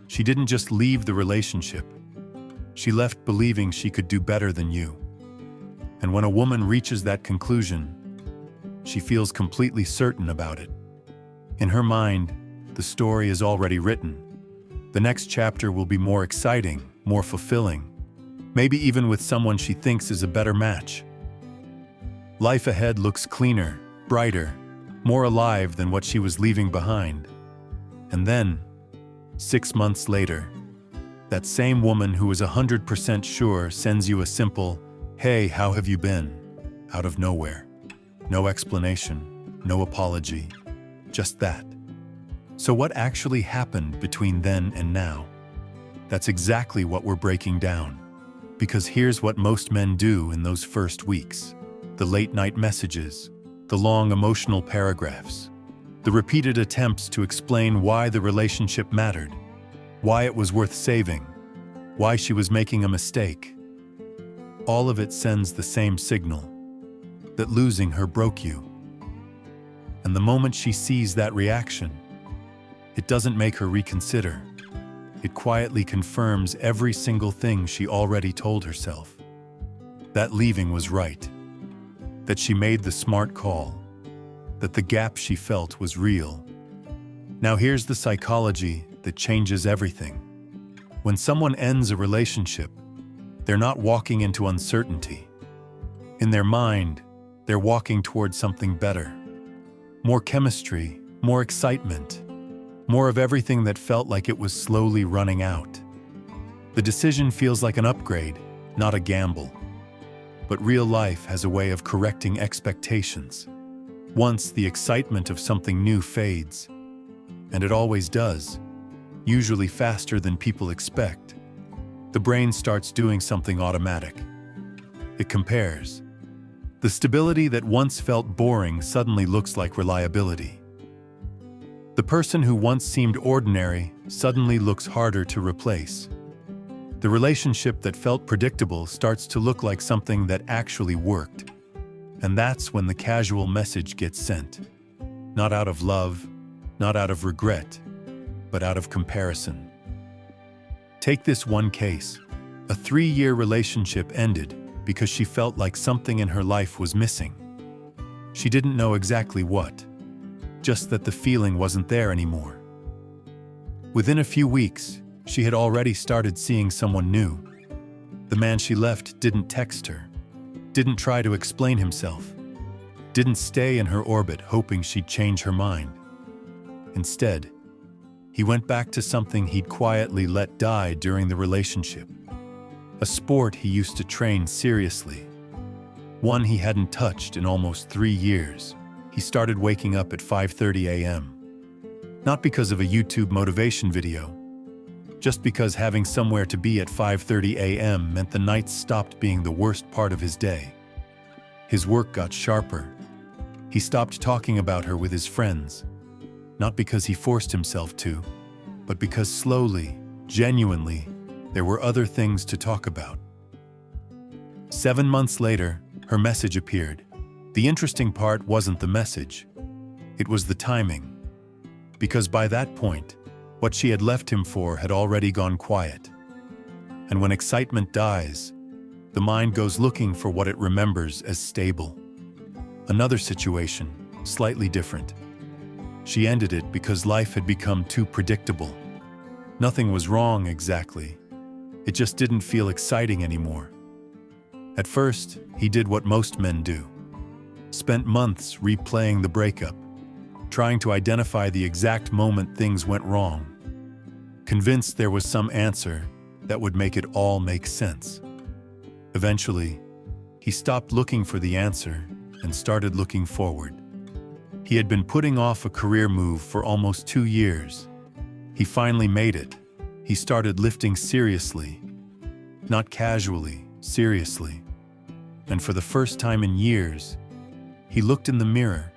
She didn't just leave the relationship. She left believing she could do better than you. And when a woman reaches that conclusion, she feels completely certain about it. In her mind, the story is already written. The next chapter will be more exciting, more fulfilling, maybe even with someone she thinks is a better match. Life ahead looks cleaner, brighter, more alive than what she was leaving behind. And then, 6 months later, that same woman who was 100% sure sends you a simple, "Hey, how have you been?" out of nowhere. No explanation, no apology, just that. So what actually happened between then and now? That's exactly what we're breaking down. Because here's what most men do in those first weeks. The late-night messages, the long emotional paragraphs, the repeated attempts to explain why the relationship mattered, why it was worth saving, why she was making a mistake. All of it sends the same signal, that losing her broke you. And the moment she sees that reaction, it doesn't make her reconsider. It quietly confirms every single thing she already told herself. That leaving was right, that she made the smart call, that the gap she felt was real. Now here's the psychology that changes everything. When someone ends a relationship, they're not walking into uncertainty. In their mind, they're walking towards something better. More chemistry, more excitement, more of everything that felt like it was slowly running out. The decision feels like an upgrade, not a gamble. But real life has a way of correcting expectations. Once the excitement of something new fades, and it always does, usually faster than people expect, the brain starts doing something automatic. It compares. The stability that once felt boring suddenly looks like reliability. The person who once seemed ordinary suddenly looks harder to replace. The relationship that felt predictable starts to look like something that actually worked. And that's when the casual message gets sent. Not out of love, not out of regret, but out of comparison. Take this one case. A 3-year relationship ended because she felt like something in her life was missing. She didn't know exactly what, just that the feeling wasn't there anymore. Within a few weeks, she had already started seeing someone new. The man she left didn't text her, didn't try to explain himself, didn't stay in her orbit hoping she'd change her mind. Instead, he went back to something he'd quietly let die during the relationship. A sport he used to train seriously. One he hadn't touched in almost 3 years. He started waking up at 5:30 a.m. Not because of a YouTube motivation video, just because having somewhere to be at 5:30 a.m. meant the nights stopped being the worst part of his day. His work got sharper. He stopped talking about her with his friends, not because he forced himself to, but because slowly, genuinely, there were other things to talk about. 7 months later, her message appeared. The interesting part wasn't the message. It was the timing. Because by that point, what she had left him for had already gone quiet. And when excitement dies, the mind goes looking for what it remembers as stable. Another situation, slightly different. She ended it because life had become too predictable. Nothing was wrong exactly. It just didn't feel exciting anymore. At first, he did what most men do. Spent months replaying the breakup, trying to identify the exact moment things went wrong, convinced there was some answer that would make it all make sense. Eventually, he stopped looking for the answer and started looking forward. He had been putting off a career move for almost 2 years. He finally made it. He started lifting seriously, not casually, seriously. And for the first time in years, he looked in the mirror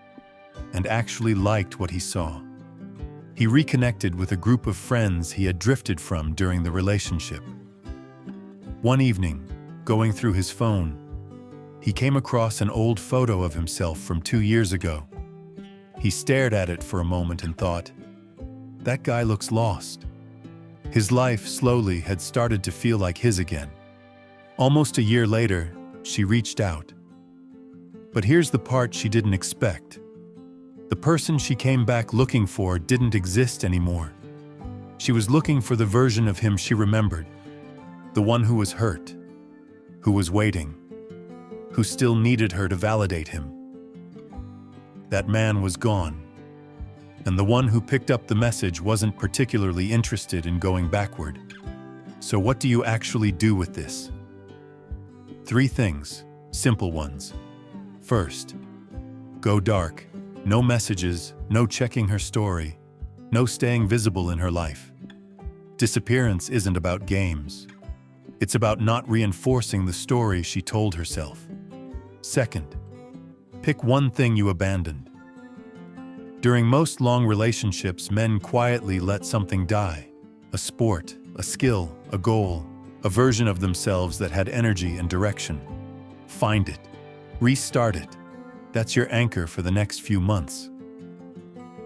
and actually liked what he saw. He reconnected with a group of friends he had drifted from during the relationship. One evening, going through his phone, he came across an old photo of himself from 2 years ago. He stared at it for a moment and thought, "That guy looks lost." His life slowly had started to feel like his again. Almost a year later, she reached out. But here's the part she didn't expect. The person she came back looking for didn't exist anymore. She was looking for the version of him she remembered, the one who was hurt, who was waiting, who still needed her to validate him. That man was gone, and the one who picked up the message wasn't particularly interested in going backward. So what do you actually do with this? 3 things, simple ones. First, go dark. No messages, no checking her story, no staying visible in her life. Disappearance isn't about games. It's about not reinforcing the story she told herself. Second, pick one thing you abandoned. During most long relationships, men quietly let something die. A sport, a skill, a goal, a version of themselves that had energy and direction. Find it. Restart it. That's your anchor for the next few months.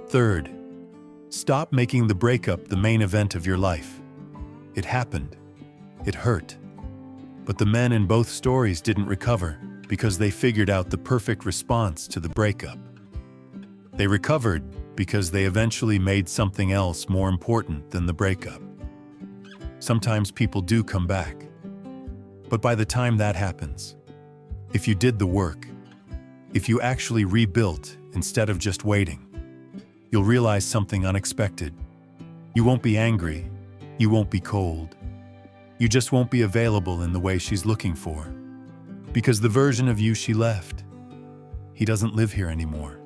Third, stop making the breakup the main event of your life. It happened. It hurt. But the men in both stories didn't recover because they figured out the perfect response to the breakup. They recovered because they eventually made something else more important than the breakup. Sometimes people do come back. But by the time that happens, if you did the work, if you actually rebuilt instead of just waiting, you'll realize something unexpected. You won't be angry. You won't be cold. You just won't be available in the way she's looking for. Because the version of you she left, he doesn't live here anymore.